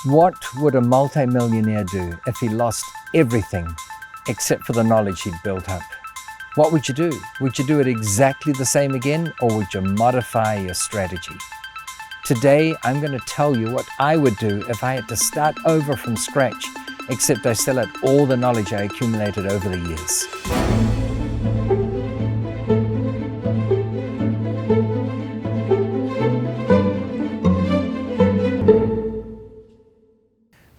What would a multimillionaire do if he lost everything except for the knowledge he'd built up? What would you do? Would you do it exactly the same again, or would you modify your strategy? Today, I'm going to tell you what I would do if I had to start over from scratch, except I still had all the knowledge I accumulated over the years.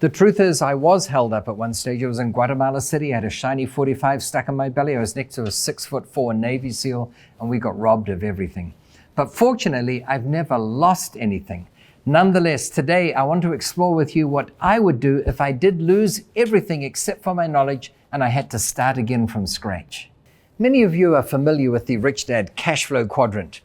The truth is, I was held up at one stage. I was in Guatemala City. I had a shiny 45 stuck in my belly. I was next to a 6'4" Navy SEAL, and we got robbed of everything. But fortunately, I've never lost anything. Nonetheless, today I want to explore with you what I would do if I did lose everything except for my knowledge and I had to start again from scratch. Many of you are familiar with the Rich Dad cash flow quadrant,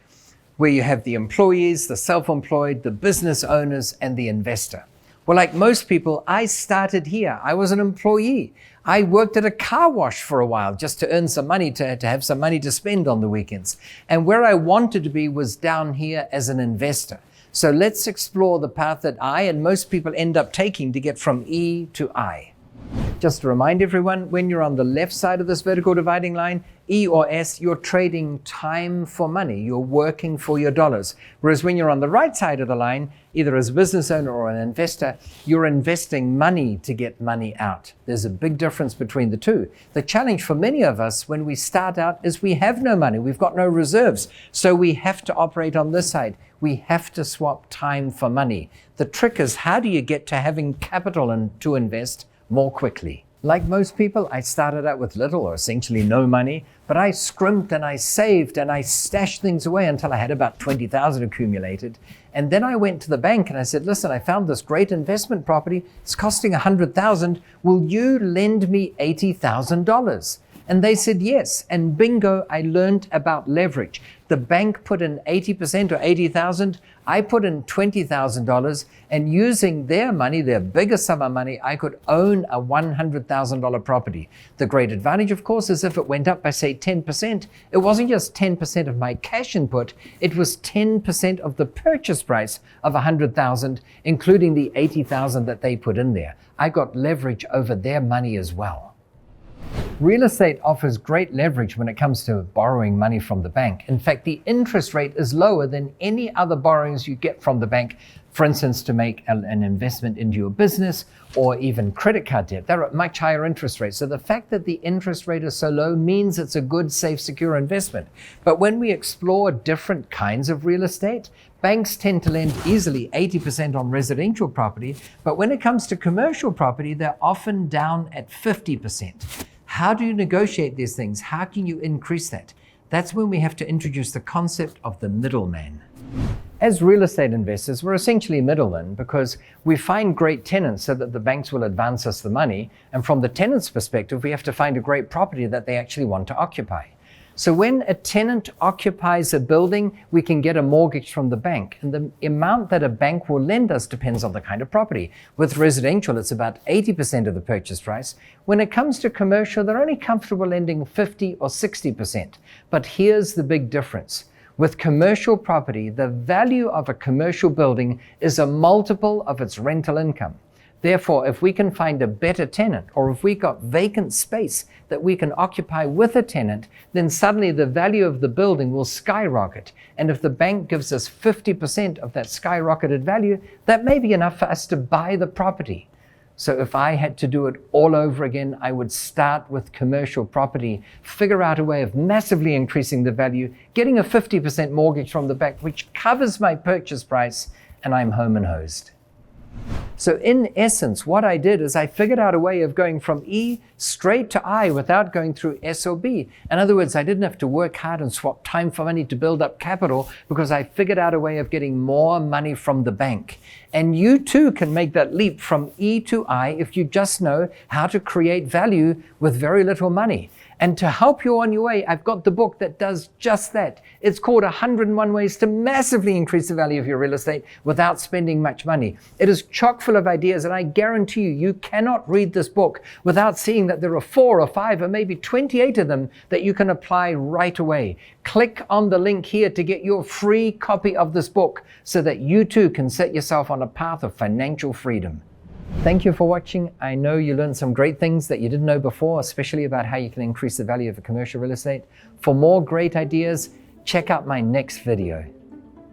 where you have the employees, the self-employed, the business owners, and the investor. Well, like most people, I started here. I was an employee. I worked at a car wash for a while just to earn some money, to have some money to spend on the weekends. And where I wanted to be was down here as an investor. So let's explore the path that I and most people end up taking to get from E to I. Just to remind everyone, when you're on the left side of this vertical dividing line, E or S, you're trading time for money. You're working for your dollars. Whereas when you're on the right side of the line, either as a business owner or an investor, you're investing money to get money out. There's a big difference between the two. The challenge for many of us when we start out is we have no money. We've got no reserves. So we have to operate on this side. We have to swap time for money. The trick is, how do you get to having capital to invest more quickly? Like most people, I started out with little or essentially no money, but I scrimped and I saved and I stashed things away until I had about 20,000 accumulated. And then I went to the bank and I said, listen, I found this great investment property. It's costing 100,000. Will you lend me $80,000? And they said yes. And bingo, I learned about leverage. The bank put in 80% or 80,000. I put in $20,000, and using their money, their bigger sum of money, I could own a $100,000 property. The great advantage, of course, is if it went up by, say, 10%, it wasn't just 10% of my cash input, it was 10% of the purchase price of 100,000, including the 80,000 that they put in there. I got leverage over their money as well. Real estate offers great leverage when it comes to borrowing money from the bank. In fact, the interest rate is lower than any other borrowings you get from the bank. For instance, to make an investment into your business or even credit card debt, they're at much higher interest rates. So the fact that the interest rate is so low means it's a good, safe, secure investment. But when we explore different kinds of real estate, banks tend to lend easily 80% on residential property, but when it comes to commercial property, they're often down at 50%. How do you negotiate these things? How can you increase that? That's when we have to introduce the concept of the middleman. As real estate investors, we're essentially middlemen because we find great tenants so that the banks will advance us the money. And from the tenant's perspective, we have to find a great property that they actually want to occupy. So when a tenant occupies a building, we can get a mortgage from the bank. And the amount that a bank will lend us depends on the kind of property. With residential, it's about 80% of the purchase price. When it comes to commercial, they're only comfortable lending 50 or 60%. But here's the big difference. With commercial property, the value of a commercial building is a multiple of its rental income. Therefore, if we can find a better tenant, or if we got vacant space that we can occupy with a tenant, then suddenly the value of the building will skyrocket. And if the bank gives us 50% of that skyrocketed value, that may be enough for us to buy the property. So if I had to do it all over again, I would start with commercial property, figure out a way of massively increasing the value, getting a 50% mortgage from the bank, which covers my purchase price, and I'm home and hosed. So in essence, what I did is I figured out a way of going from E straight to I without going through S or B. In other words, I didn't have to work hard and swap time for money to build up capital because I figured out a way of getting more money from the bank. And you too can make that leap from E to I if you just know how to create value with very little money. And to help you on your way, I've got the book that does just that. It's called 101 Ways to Massively Increase the Value of Your Real Estate Without Spending Much Money. It is chock full of ideas, and I guarantee you, you cannot read this book without seeing that there are 4 or 5 or maybe 28 of them that you can apply right away. Click on the link here to get your free copy of this book so that you too can set yourself on a path of financial freedom. Thank you for watching. I know you learned some great things that you didn't know before, especially about how you can increase the value of commercial real estate. For more great ideas, check out my next video.